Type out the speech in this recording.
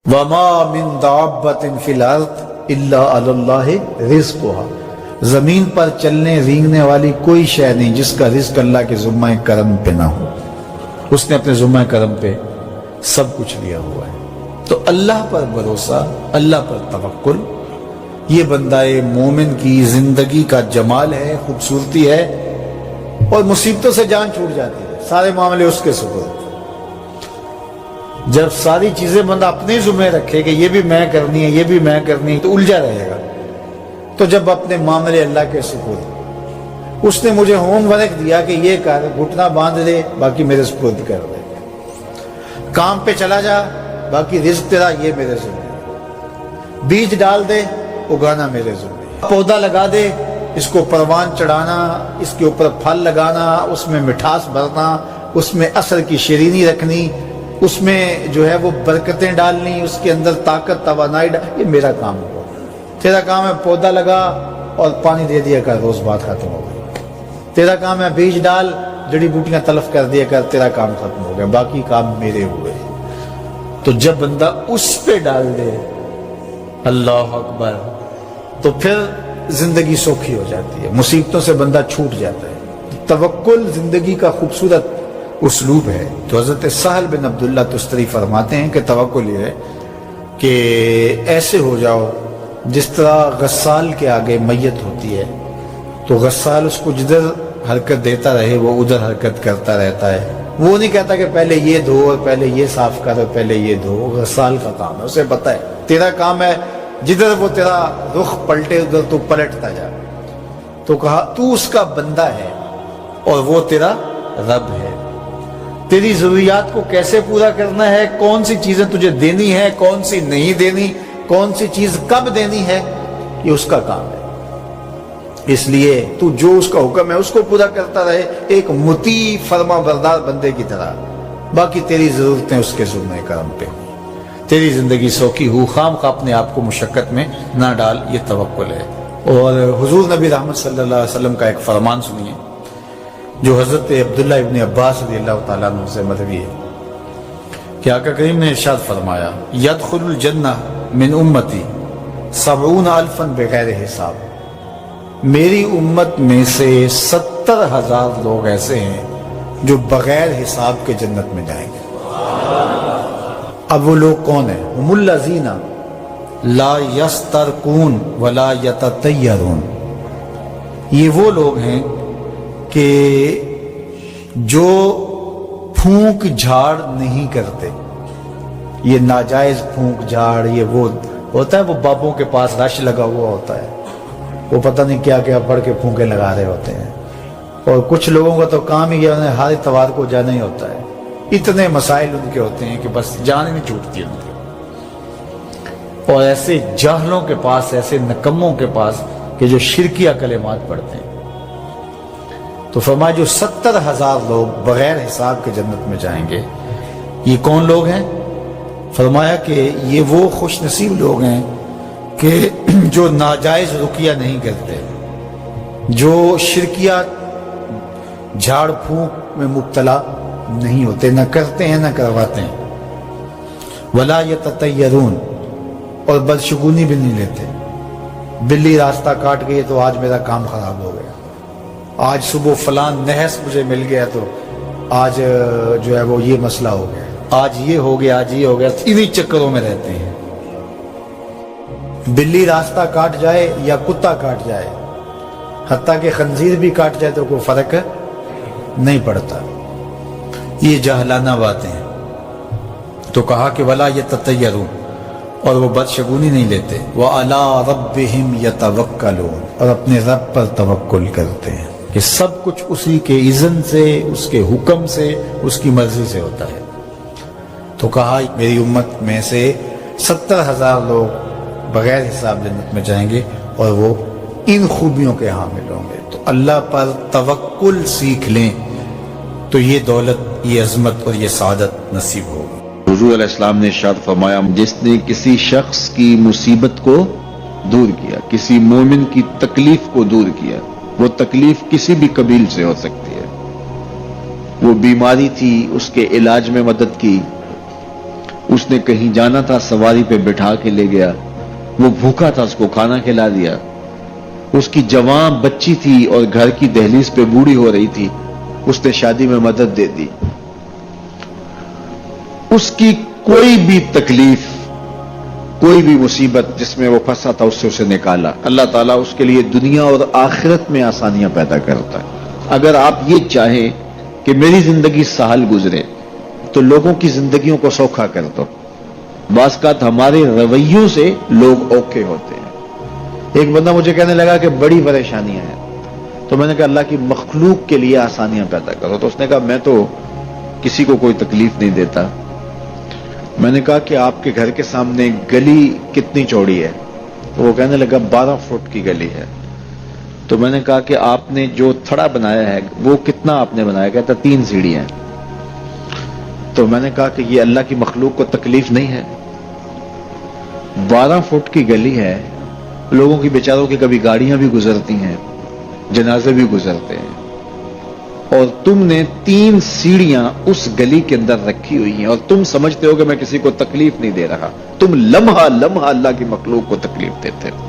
وما من دابۃ فی الارض الا علی اللہ رزقها، زمین پر چلنے رینگنے والی کوئی شے نہیں جس کا رزق اللہ کے ذمہ کرم پہ نہ ہو، اس نے اپنے ذمہ کرم پہ سب کچھ لیا ہوا ہے۔ تو اللہ پر بھروسہ، اللہ پر توکل، یہ بندہ مومن کی زندگی کا جمال ہے، خوبصورتی ہے، اور مصیبتوں سے جان چھوٹ جاتی ہے، سارے معاملے اس کے سپرد۔ جب ساری چیزیں بندہ اپنے ذمہ رکھے کہ یہ بھی میں کرنی ہے، یہ بھی میں کرنی ہے، تو الجھا رہے گا۔ تو جب اپنے معاملے اللہ کے سپرد، اس نے مجھے ہوم ورک دیا کہ یہ کر، گھٹنا باندھ دے، باقی میرے سپرد کر دے، کام پہ چلا جا، باقی رزق تیرا، یہ میرے ذمہ، بیج ڈال دے، اگانا میرے ذمہ، پودا لگا دے، اس کو پروان چڑھانا، اس کے اوپر پھل لگانا، اس میں مٹھاس بھرنا، اس میں عسل کی شیرینی رکھنی، اس میں جو ہے وہ برکتیں ڈالنی، اس کے اندر طاقت توانائی یہ میرا کام ہے۔ تیرا کام ہے پودا لگا اور پانی دے دیا کر، روز بات ختم ہو گئی۔ تیرا کام ہے بیج ڈال، جڑی بوٹیاں تلف کر دیا کر، تیرا کام ختم ہو گیا، باقی کام میرے ہوئے۔ تو جب بندہ اس پہ ڈال دے، اللہ اکبر، تو پھر زندگی سوکھی ہو جاتی ہے، مصیبتوں سے بندہ چھوٹ جاتا ہے۔ توکل زندگی کا خوبصورت اسلوب ہے۔ تو حضرت سہل بن عبداللہ تستری فرماتے ہیں کہ توکل یہ ہے کہ ایسے ہو جاؤ جس طرح غسال کے آگے میت ہوتی ہے تو غسال اس کو جدھر حرکت دیتا رہے وہ ادھر حرکت کرتا رہتا ہے، وہ نہیں کہتا کہ پہلے یہ دھو اور پہلے یہ صاف کر اور پہلے یہ دھو۔ غسال کا کام ہے، اسے پتہ ہے تیرا کام ہے جدھر وہ تیرا رخ پلٹے ادھر تو پلٹتا جا۔ تو کہا تو اس کا بندہ ہے اور وہ تیرا رب ہے، تیری ضروریات کو کیسے پورا کرنا ہے، کون سی چیزیں تجھے دینی ہے، کون سی نہیں دینی، کون سی چیز کب دینی ہے، یہ اس کا کام ہے۔ اس لیے تو جو اس کا حکم ہے اس کو پورا کرتا رہے، ایک مطیع فرما بردار بندے کی طرح، باقی تیری ضرورتیں اس کے ذمہ کرم پہ، تیری زندگی سوکھی ہو، خام خواہ اپنے آپ کو مشقت میں نہ ڈال، یہ توکل ہے۔ اور حضور نبی رحمت صلی اللہ علیہ وسلم کا ایک فرمان سنیے جو حضرت عبداللہ ابن عباس رضی اللہ تعالیٰ عنہ سے مروی ہے کہ آقا کریم نے ارشاد فرمایا، یدخل الجنہ من امتی 70,000 بغیر حساب، میری امت میں سے 70,000 لوگ ایسے ہیں جو بغیر حساب کے جنت میں جائیں گے۔ اب وہ لوگ کون ہیں؟ هم الذین لا یسترقون ولا یتطیرون، یہ وہ لوگ ہیں کہ جو پھونک جھاڑ نہیں کرتے، یہ ناجائز پھونک جھاڑ، یہ وہ ہوتا ہے وہ بابوں کے پاس رش لگا ہوا ہوتا ہے، وہ پتہ نہیں کیا کیا پڑھ کے پھونکے لگا رہے ہوتے ہیں، اور کچھ لوگوں کا تو کام ہی انہیں ہر اتوار کو جانا ہی ہوتا ہے، اتنے مسائل ان کے ہوتے ہیں کہ بس جان ہی نہیں چھوٹتی ان کی۔ اور ایسے جاہلوں کے پاس، ایسے نکموں کے پاس کہ جو شرکیہ کلمات پڑھتے ہیں۔ تو فرمایا جو 70,000 لوگ بغیر حساب کے جنت میں جائیں گے، یہ کون لوگ ہیں؟ فرمایا کہ یہ وہ خوش نصیب لوگ ہیں کہ جو ناجائز رقیہ نہیں کرتے، جو شرکیہ جھاڑ پھونک میں مبتلا نہیں ہوتے، نہ کرتے ہیں نہ کرواتے ہیں۔ ولا یتطیرون، اور بدشگونی بھی نہیں لیتے، بلی راستہ کاٹ گئی تو آج میرا کام خراب ہو گیا، آج صبح فلان نحس مجھے مل گیا تو آج جو ہے وہ یہ مسئلہ ہو گیا، آج یہ ہو گیا، آج یہ ہو گیا، انہی چکروں میں رہتے ہیں۔ بلی راستہ کاٹ جائے یا کتا کاٹ جائے، حتیٰ کہ خنزیر بھی کاٹ جائے تو کوئی فرق نہیں پڑتا، یہ جاہلانہ باتیں ہیں۔ تو کہا کہ ولا یتطیرون، اور وہ بدشگونی نہیں لیتے، وَعَلَىٰ رَبِّهِمْ يَتَوَكَّلُونَ، اور اپنے رب پر توکل کرتے ہیں کہ سب کچھ اسی کے اذن سے، اس کے حکم سے، اس کی مرضی سے ہوتا ہے۔ تو کہا میری امت میں سے 70,000 لوگ بغیر حساب جنت میں جائیں گے اور وہ ان خوبیوں کے حامل ہوں گے۔ تو اللہ پر توکل سیکھ لیں تو یہ دولت، یہ عظمت اور یہ سعادت نصیب ہوگی۔ حضور علیہ السلام نے ارشاد فرمایا، جس نے کسی شخص کی مصیبت کو دور کیا، کسی مومن کی تکلیف کو دور کیا، وہ تکلیف کسی بھی قبیل سے ہو سکتی ہے، وہ بیماری تھی، اس کے علاج میں مدد کی، اس نے کہیں جانا تھا، سواری پہ بٹھا کے لے گیا، وہ بھوکا تھا، اس کو کھانا کھلا دیا۔ اس کی جوان بچی تھی اور گھر کی دہلیز پہ بوڑھی ہو رہی تھی، اس نے شادی میں مدد دے دی۔ اس کی کوئی بھی تکلیف، کوئی بھی مصیبت جس میں وہ پھنسا تھا، اس سے اسے نکالا۔ اللہ تعالیٰ اس کے لیے دنیا اور آخرت میں آسانیاں پیدا کرتا ہے۔ اگر آپ یہ چاہیں کہ میری زندگی سہل گزرے تو لوگوں کی زندگیوں کو سوکھا کر دو۔ بعض اوقات ہمارے رویوں سے لوگ اوکھے ہوتے ہیں۔ ایک بندہ مجھے کہنے لگا کہ بڑی پریشانیاں ہیں، تو میں نے کہا اللہ کی مخلوق کے لیے آسانیاں پیدا کرو۔ تو اس نے کہا میں تو کسی کو کوئی تکلیف نہیں دیتا۔ میں نے کہا کہ آپ کے گھر کے سامنے گلی کتنی چوڑی ہے؟ تو وہ کہنے لگا 12 فٹ کی گلی ہے۔ تو میں نے کہا کہ آپ نے جو تھڑا بنایا ہے وہ کتنا آپ نے بنایا؟ کہتا 3 سیڑھیاں۔ تو میں نے کہا کہ یہ اللہ کی مخلوق کو تکلیف نہیں ہے؟ 12 فٹ کی گلی ہے، لوگوں کی بیچاروں کی کبھی گاڑیاں بھی گزرتی ہیں، جنازے بھی گزرتے ہیں، اور تم نے 3 سیڑھیاں اس گلی کے اندر رکھی ہوئی ہیں اور تم سمجھتے ہو کہ میں کسی کو تکلیف نہیں دے رہا۔ تم لمحہ لمحہ اللہ کی مخلوق کو تکلیف دیتے ہو۔